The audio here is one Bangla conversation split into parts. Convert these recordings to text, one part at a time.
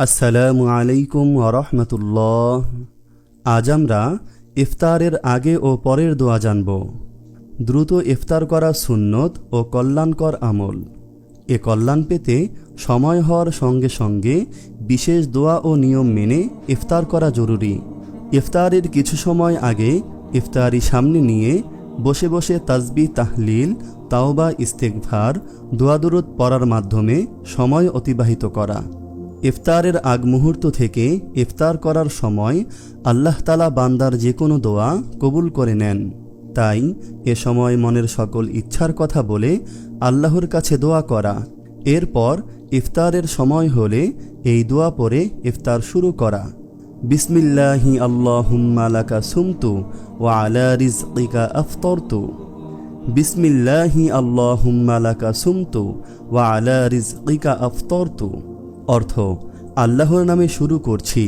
আসসালামু আলাইকুম ওয়া রাহমাতুল্লাহ। আজ আমরা ইফতারের আগে ও পরের দোয়া জানব। দ্রুত ইফতার করা সুন্নত ও কল্যাণকর আমল। এ কল্যাণ পেতে সময় হওয়ার সঙ্গে সঙ্গে বিশেষ দোয়া ও নিয়ম মেনে ইফতার করা জরুরি। ইফতারের কিছু সময় আগে ইফতারি সামনে নিয়ে বসে বসে তাসবিহ, তাহলিল, তাওবা, ইস্তেগফার, দোয়া দুরূদ পড়ার মাধ্যমে সময় অতিবাহিত করা। ইফতারের আগ মুহূর্ত থেকে ইফতার করার সময় আল্লাহ তাআলা বান্দার যে কোনো দোয়া কবুল করে নেন। তাই এ সময় মনের সকল ইচ্ছার কথা বলে আল্লাহর কাছে দোয়া করা। এরপর ইফতারের সময় হলে এই দোয়া পড়ে ইফতার শুরু করা। বিসমিল্লাহি আল্লাহুম্মা লাকা সুমতু ওয়া আলা রিজকিকা আফতারতু। বিসমিল্লাহি আল্লাহুম্মা লাকা সুমতু ওয়া আলা রিজকিকা আফতারতু। অর্থ, আল্লাহর নামে শুরু করছি।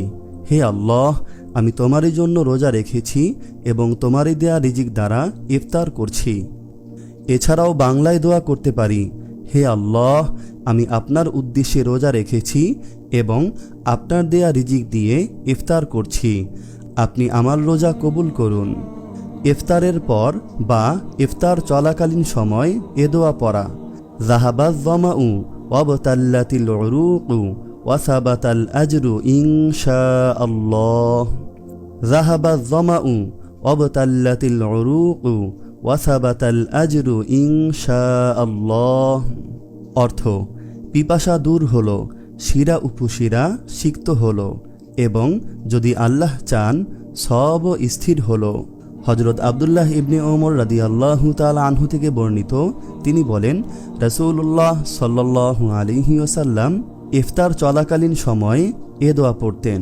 হে আল্লাহ, আমি তোমারই জন্য রোজা রেখেছি এবং তোমারই দেয়া রিজিক দ্বারা ইফতার করছি। এছাড়াও বাংলায় দোয়া করতে পারি, হে আল্লাহ, আমি আপনার উদ্দেশ্যে রোজা রেখেছি এবং আপনার দেয়া রিজিক দিয়ে ইফতার করছি। আপনি আমার রোজা কবুল করুন। ইফতারের পর বা ইফতার চলাকালীন সময় এ দোয়া পড়া। যাহাবাজ যামাউ ওয়াবতাল্লাতিল উরুকু ওয়াসাবাতাল আজরু ইনশাআল্লাহ। যাহাবাজ যামাউ ওয়াবতাল্লাতিল উরুকু ওয়াসাবাতাল আজরু ইনশাআল্লাহ। অর্থ, পিপাসা দূর হলো, শিরা উপশিরা সিক্ত হলো এবং যদি আল্লাহ চান সব স্থির হলো। হযরত আব্দুল্লাহ ইবনে ওমর রাদিয়াল্লাহু তাআলা আনহু থেকে বর্ণিত, তিনি বলেন, রাসূলুল্লাহ সাল্লাল্লাহু আলাইহি ওয়াসাল্লাম ইফতার চলাকালীন সময় এ দোয়া পড়তেন।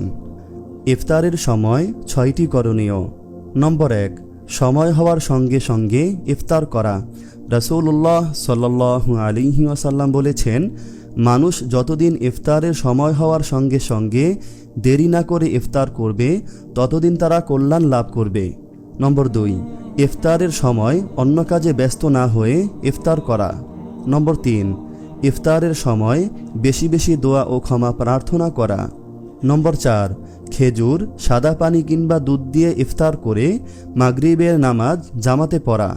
ইফতারের সময় 6টি করণীয়। নম্বর 1, সময় হওয়ার সঙ্গে সঙ্গে ইফতার করা। রাসূলুল্লাহ সাল্লাল্লাহু আলাইহি ওয়াসাল্লাম বলেছেন, মানুষ যতদিন ইফতারের সময় হওয়ার সঙ্গে সঙ্গে দেরি না করে ইফতার করবে ততদিন তারা কল্যাণ লাভ করবে। নম্বর 2, ইফতারের সময় অন্য কাজে ব্যস্ত না হয়ে ইফতার করা। নম্বর 3, ইফতারের সময় বেশি বেশি দোয়া ও ক্ষমা প্রার্থনা করা। নম্বর 4, খেজুর, সাদা পানি কিংবা দুধ দিয়ে ইফতার করে মাগরিবের নামাজ জামাতে পড়া।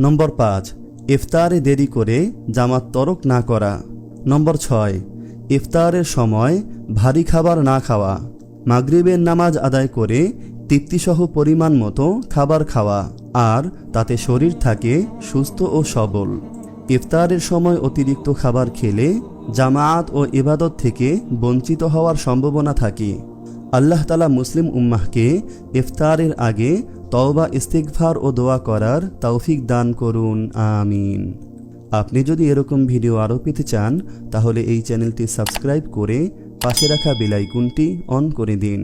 নম্বর 5, ইফতারে দেরি করে জামাত তরক না করা। নম্বর 6, ইফতারের সময় ভারী খাবার না খাওয়া। মাগরিবের নামাজ আদায় করে তৃপ্তিসহ পরিমাণ মতো খাবার খাওয়া, আর তাতে শরীর থাকে সুস্থ ও সবল। ইফতারের সময় অতিরিক্ত খাবার খেলে জামায়াত ও ইবাদত থেকে বঞ্চিত হওয়ার সম্ভাবনা থাকে। আল্লাহ তাআলা মুসলিম উম্মাহকে ইফতারের আগে তওবা, ইস্তিগফার ও দোয়া করার তৌফিক দান করুন, আমিন। আপনি যদি এরকম ভিডিও আরও পেতে চান তাহলে এই চ্যানেলটি সাবস্ক্রাইব করে পাশে রাখা বেল আইকনটি অন করে দিন।